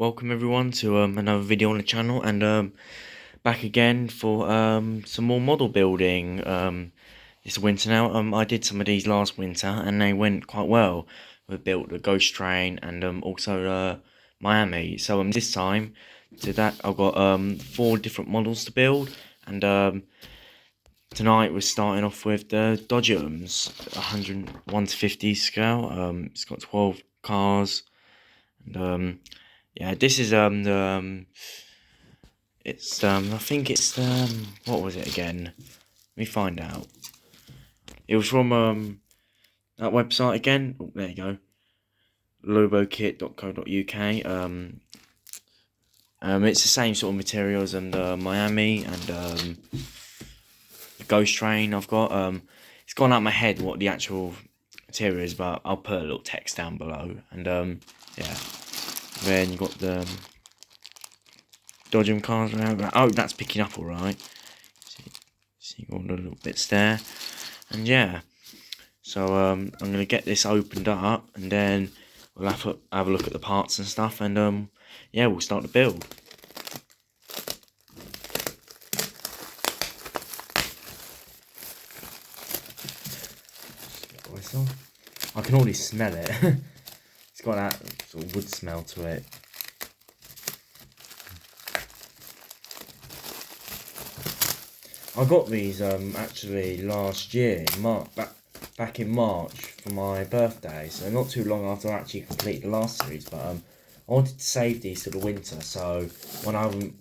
welcome everyone to another video on the channel, and back again for some more model building this winter now. I did some of these last winter and they went quite well. We built the Ghost Train and also Miami. So this time to that I've got 4 different models to build, and tonight we're starting off with the Dodgems 101 to 50 scale. It's got 12 cars, and yeah, this is it's I think it's what was it again? Let me find out. It was from that website again. Oh, there you go. lobokit.co.uk. It's the same sort of materials and Miami and the Ghost Train I've got. It's gone out of my head what the actual material is, but I'll put a little text down below. And yeah. Then you got the Dodgem cars around. Oh, that's picking up all right. See all the little bits there, and yeah. So I'm gonna get this opened up, and then we'll have a look at the parts and stuff, and yeah, we'll start the build. I can already smell it. It's got that sort of wood smell to it. I got these actually last year, back in March for my birthday, so not too long after I actually completed the last series. But I wanted to save these for the winter, so when I haven't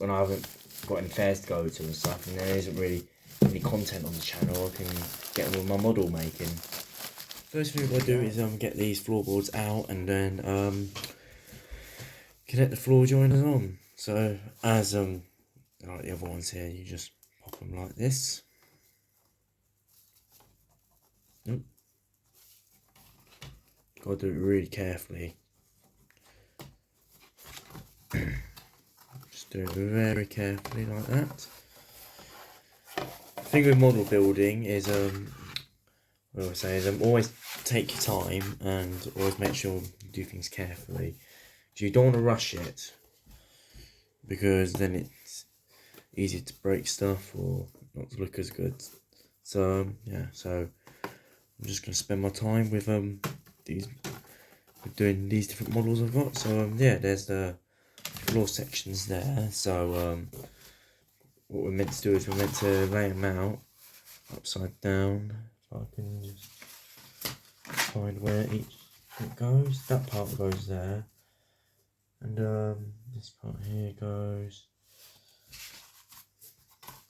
got any fairs to go to and stuff, and there isn't really any content on the channel, I can get on with my model making. First thing I've got to do is get these floorboards out, and then connect the floor joiners on. So as like the other ones here, you just pop them like this. Nope. Got to do it really carefully. Just do it very carefully like that. The thing with model building is what I say is always take your time and always make sure you do things carefully. You don't want to rush it, because then it's easy to break stuff or not to look as good. So yeah, so I'm just gonna spend my time with doing these different models I've got. So yeah, there's the floor sections there. So what we're meant to do is we're meant to lay them out upside down. If I can just find where each bit goes. That part goes there, and this part here goes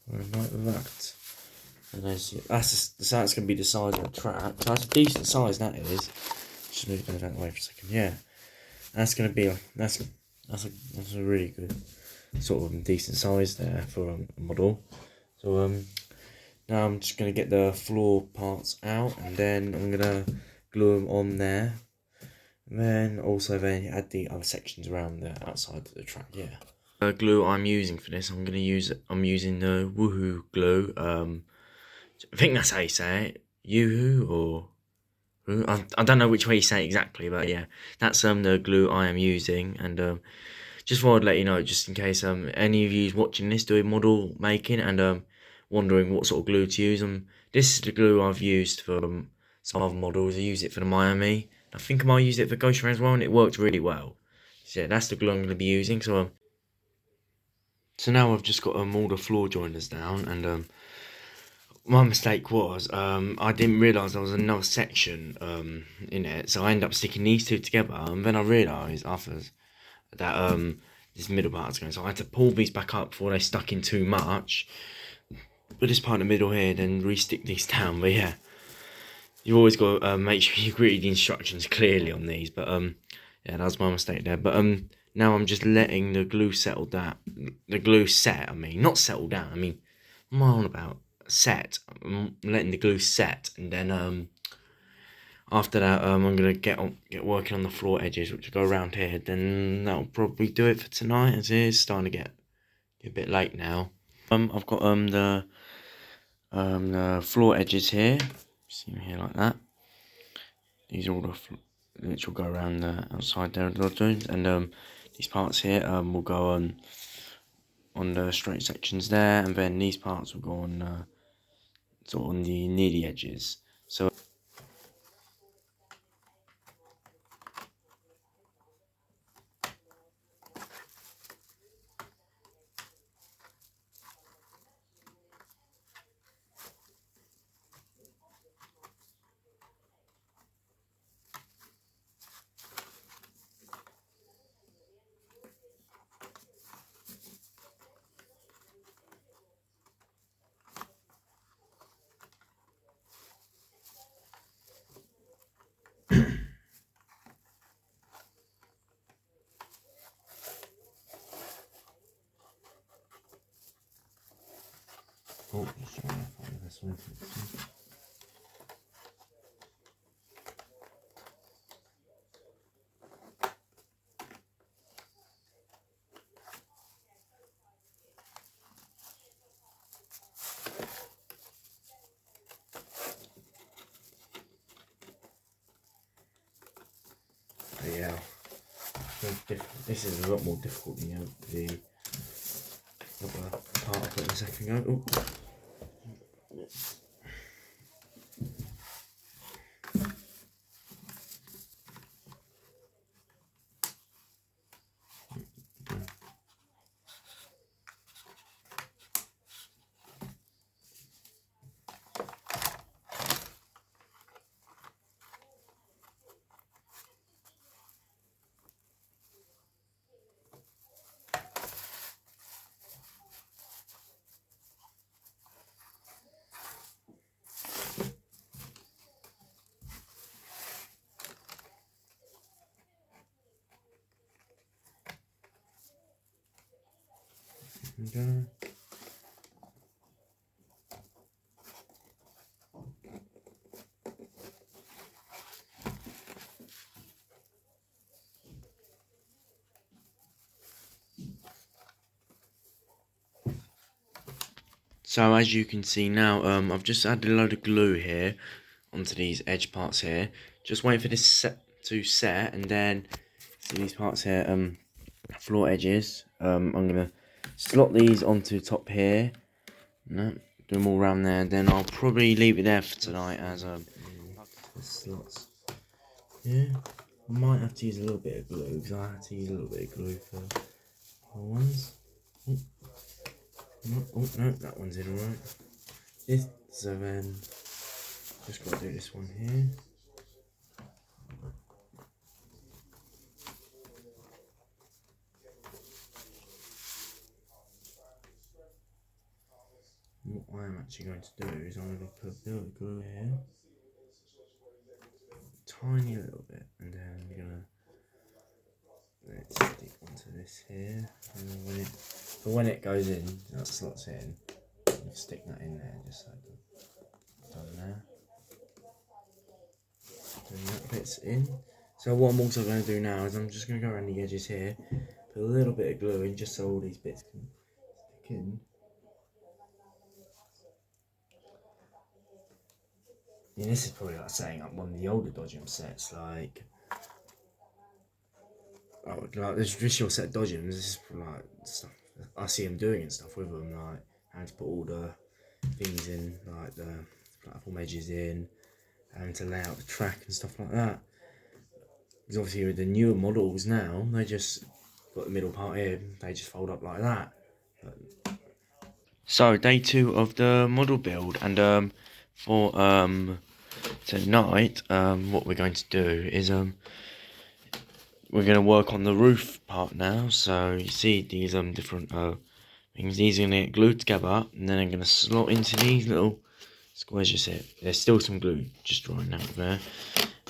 like that. And that's going to be the size of the track. That's a decent size, that is. Just move those out of the way for a second. Yeah, that's going to be that's a really good sort of decent size there for a model. So now I'm just going to get the floor parts out, and then I'm going to glue them on there. And then also add the other sections around the outside of the track. Yeah. The glue I'm using for this, I'm using the Woohoo glue. I think that's how you say it. Yoo-hoo or I don't know which way you say it exactly, but yeah, that's the glue I am using. And just thought I'd let you know, just in case any of you watching this doing model making and wondering what sort of glue to use. This is the glue I've used for some other models. I use it for the Miami. I think I might use it for Ghost Train as well, and it worked really well. So yeah, that's the glue I'm going to be using. So now I've just got all the floor joiners down, and my mistake was I didn't realise there was another section in it, so I ended up sticking these two together, and then I realised after that this middle part's going, so I had to pull these back up before they stuck in too much. But this part in the middle here, then re-stick these down. But yeah, you've always got to make sure you read the instructions clearly on these. But yeah, that was my mistake there. But now I'm just letting the glue settle down. The glue set, I mean, not settle down. I mean, what am I on about? Set. I'm letting the glue set, and then after that I'm gonna get working on the floor edges, which will go around here. Then that'll probably do it for tonight, as it is starting to get a bit late now. I've got the floor edges here. See them here like that. These are all the which will go around the outside there of the joints, and these parts here will go on the straight sections there, and then these parts will go on sort of on the near the edges. So oh, just trying to find this one. But yeah, this is a lot more difficult than the other part I put in a second ago. Oh. Okay. So as you can see now, I've just added a load of glue here onto these edge parts here. Just waiting for this to set, and then see these parts here, floor edges. I'm gonna slot these onto top here. No, do them all around there. Then I'll probably leave it there for tonight as the slots. Yeah, I might have to use a little bit of glue because I had to use a little bit of glue for the ones. Oh no, that one's in alright. So then, just got to do this one here. What I am actually going to do is I'm going to put a bit of glue here, tiny little bit, and then I'm going to let it stick onto this here. And then when it goes in, that slots in, you stick that in there just like done there. Then that bit's in. So what I'm also going to do now is I'm just going to go around the edges here, put a little bit of glue in just so all these bits can stick in. Yeah, this is probably like setting up one of the older Dodgem sets, like this your set of Dodgems. This is like stuff I see them doing and stuff with them, like having to put all the things in, like the platform edges in, and to lay out the track and stuff like that. Because obviously with the newer models now, they just got the middle part here, they just fold up like that. So day 2 of the model build, and for tonight, what we're going to do is we're going to work on the roof part now. So you see these different things. These are going to get glued together, and then I'm going to slot into these little squares you see. There's still some glue just drying out there,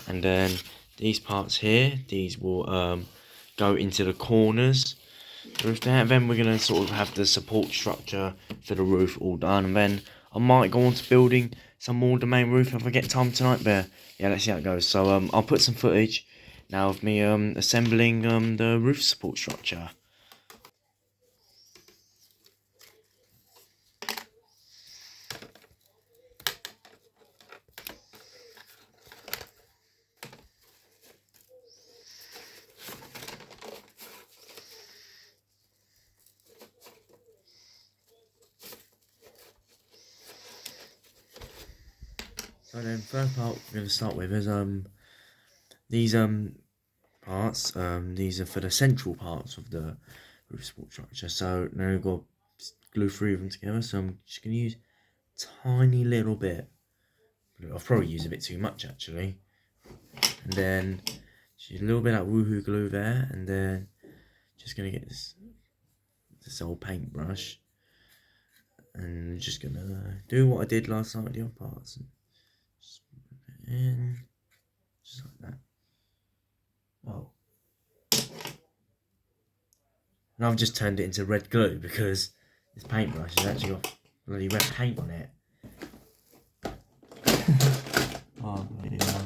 and then these parts here, these will go into the corners roof there. And then we're going to sort of have the support structure for the roof all done, and then I might go on to building some more of the main roof if I get time tonight. But yeah, let's see how it goes. So I'll put some footage now of me assembling the roof support structure. So then first part we're going to start with is these parts, these are for the central parts of the roof support structure. So now we've got to glue 3 of them together, so I'm just going to use a tiny little bit. I'll probably use a bit too much actually. And then just a little bit of woohoo glue there, and then just going to get this old paintbrush, and I'm just going to do what I did last time with the other parts. Just put it in, just like that. Oh. And I've just turned it into red glue because this paintbrush has actually got bloody red paint on it. Oh, bloody hell.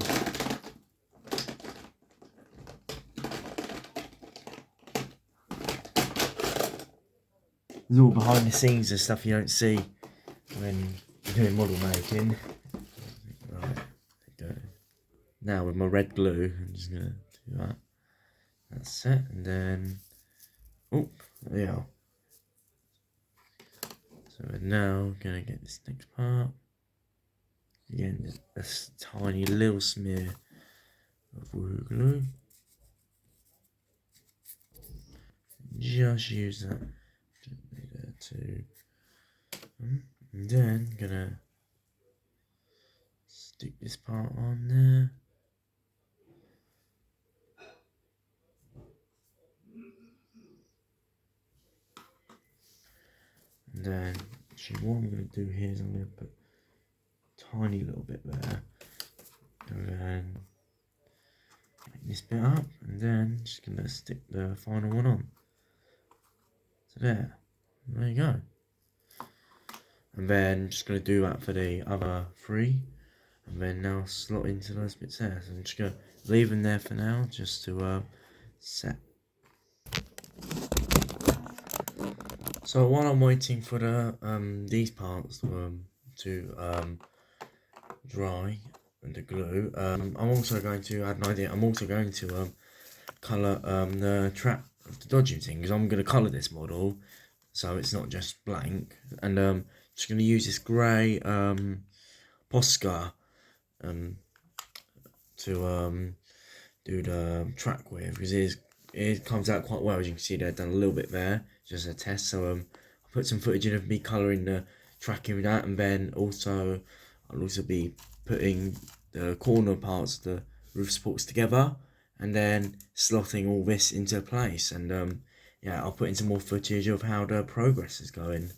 It's all behind the scenes and stuff you don't see when you're doing model making. Right, now with my red glue, I'm just going to do that. That's it, and then, oh, there you are. So we're now going to get this next part. Again, just a tiny little smear of woohoo glue. Just use that there too. And then gonna stick this part on there. And then actually what I'm gonna do here is I'm gonna put a tiny little bit there. And then make this bit up, and then just gonna stick the final one on. So there you go. And then just going to do that for the other 3. And then now slot into those bits there. So I'm just going to leave them there for now, just to set. So while I'm waiting for the these parts to dry and the glue, I'm also going to add an idea. I'm also going to colour the trap of the Dodgems thing, because I'm going to colour this model so it's not just blank. And just going to use this grey Posca to do the track with, because it comes out quite well. As you can see, they've done a little bit there, just a test. So I'll put some footage in of me colouring the tracking with that, and then also I'll also be putting the corner parts of the roof supports together, and then slotting all this into place. And yeah, I'll put in some more footage of how the progress is going.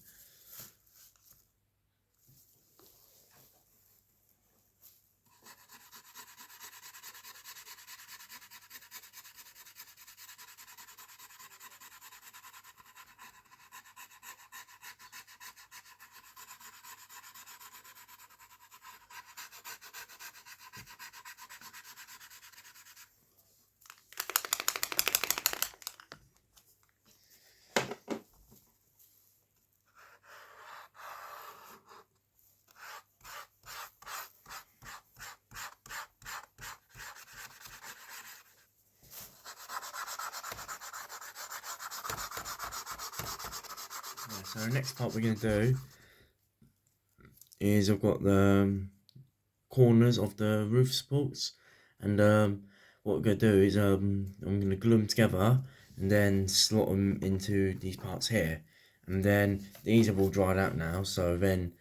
So the next part we're going to do is I've got the corners of the roof supports, and what we're going to do is I'm going to glue them together and then slot them into these parts here. And then these have all dried out now, so then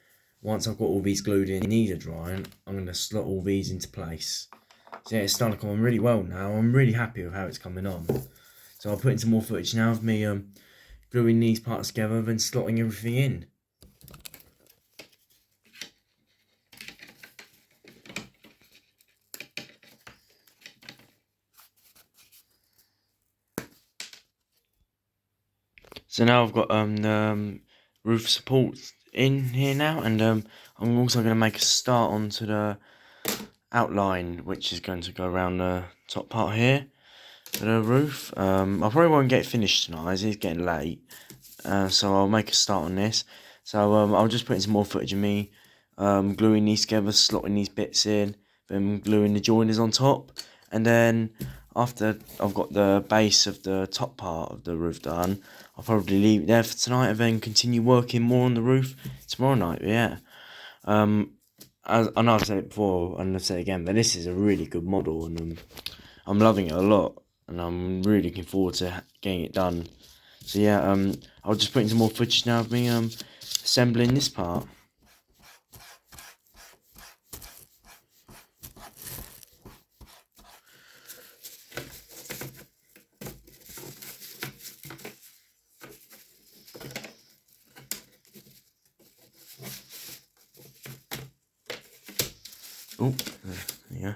once I've got all these glued in, these are drying, I'm going to slot all these into place. So yeah, it's starting to come on really well now. I'm really happy with how it's coming on. So I'll put in some more footage now of me gluing these parts together, then slotting everything in. So now I've got the roof supports in here now, and I'm also going to make a start onto the outline, which is going to go around the top part here of the roof. I probably won't get finished tonight as it's getting late, so I'll make a start on this. So I'll just put in some more footage of me gluing these together, slotting these bits in, then gluing the joiners on top, and then after I've got the base of the top part of the roof done, I'll probably leave it there for tonight and then continue working more on the roof tomorrow night. But yeah, as I know I've said it before, and I've said it again, but this is a really good model, and I'm loving it a lot, and I'm really looking forward to getting it done. So yeah, I'll just put in some more footage now of me assembling this part. Oh, there you go.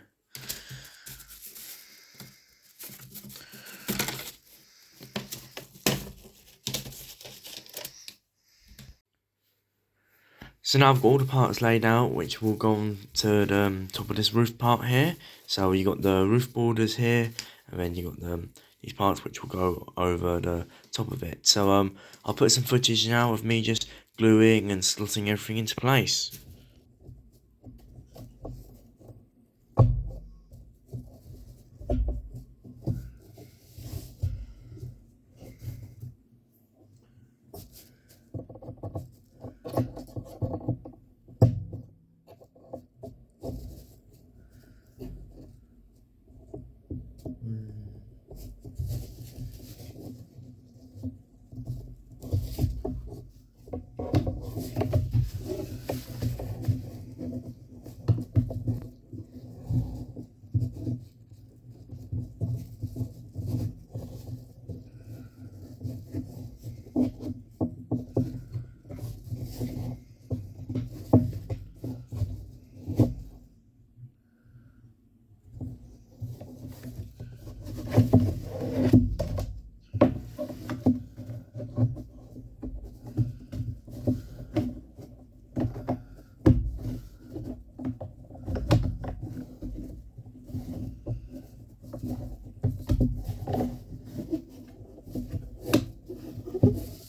So now I've got all the parts laid out, which will go on to the top of this roof part here. So you got the roof borders here, and then you got these parts which will go over the top of it. So I'll put some footage now of me just gluing and slotting everything into place.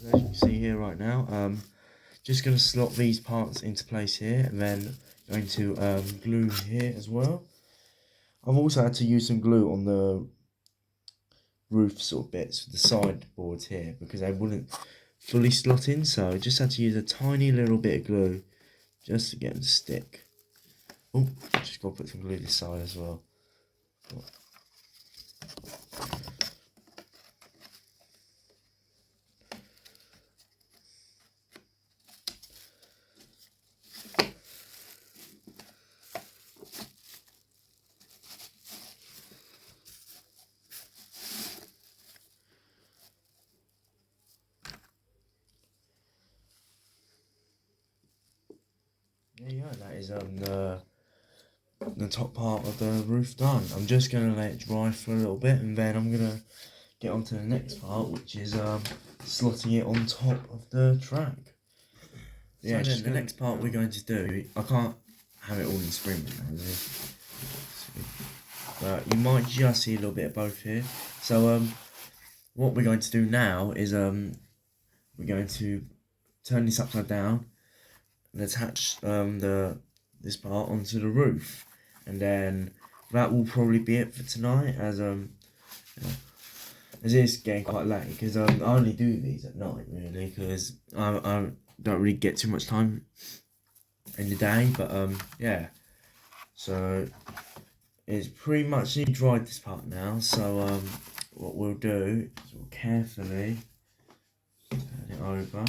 As you can see here right now, just going to slot these parts into place here, and then going to glue here as well. I've also had to use some glue on the roof sort of bits, the side boards here, because they wouldn't fully slot in, so I just had to use a tiny little bit of glue just to get them to stick. Oh, just got to put some glue this side as well. There you go, that is the top part of the roof done. I'm just going to let it dry for a little bit, and then I'm going to get on to the next part, which is slotting it on top of the track. Yeah, so then the next part we're going to do, I can't have it all in sprint, but you might just see a little bit of both here. So what we're going to do now is we're going to turn this upside down and attach this part onto the roof, and then that will probably be it for tonight, as it's getting quite late, because I only do these at night really, because I don't really get too much time in the day. But yeah, so it's pretty much nearly dried this part now. So what we'll do is we'll carefully turn it over.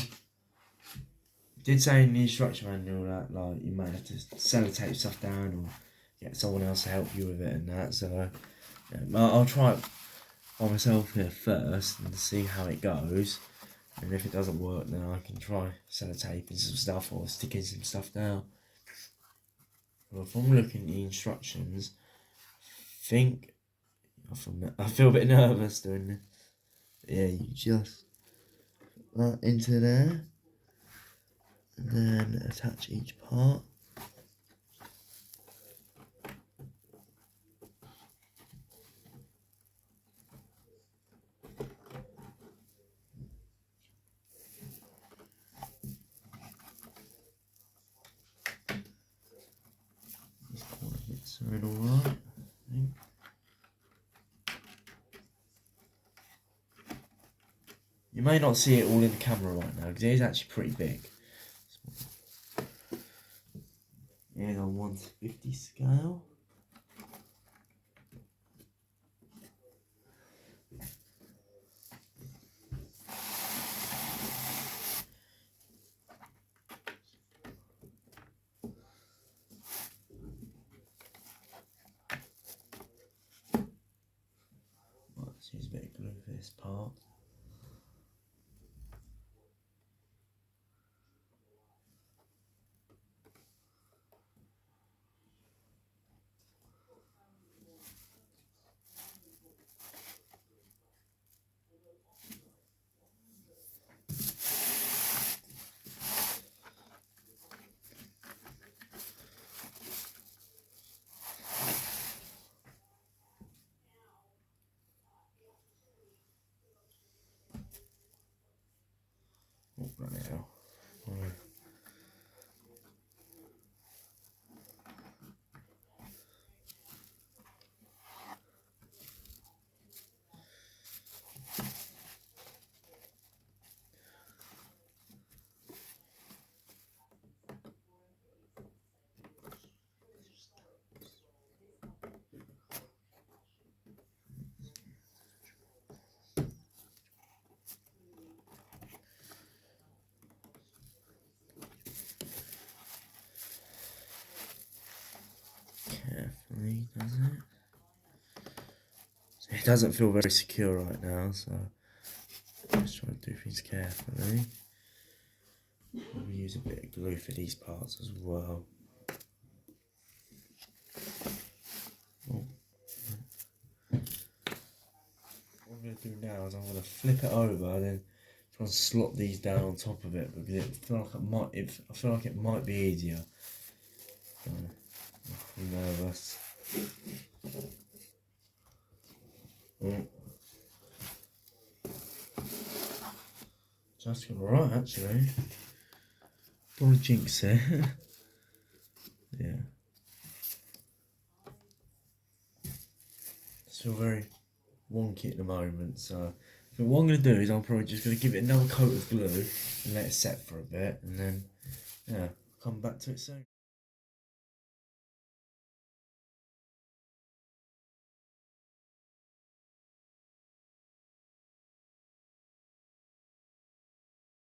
It did say in the instruction manual that like you may have to sellotape stuff down or get someone else to help you with it and that. So yeah, I'll try it by myself here first and see how it goes. And if it doesn't work, then I can try sellotaping some stuff or sticking some stuff down. Well, if I'm looking at the instructions, I feel a bit nervous doing this. Yeah, you just put that into there, and then attach each part. This corner bits are in alright, I think. You may not see it all in the camera right now because it is actually pretty big. And on 1/50 scale. Let's use a bit of glue for this part. Oh, run it out. Carefully, does it? So it doesn't feel very secure right now, so just try to do things carefully. We'll use a bit of glue for these parts as well. Oh. What I'm going to do now is I'm going to flip it over and then try and slot these down on top of it, because I feel like it might be easier. So, I'm nervous. Oh. Just got right actually. Don't want to jinx it. Yeah. Still very wonky at the moment, so what I'm going to do is I'm probably just going to give it another coat of glue and let it set for a bit, and then yeah, come back to it soon.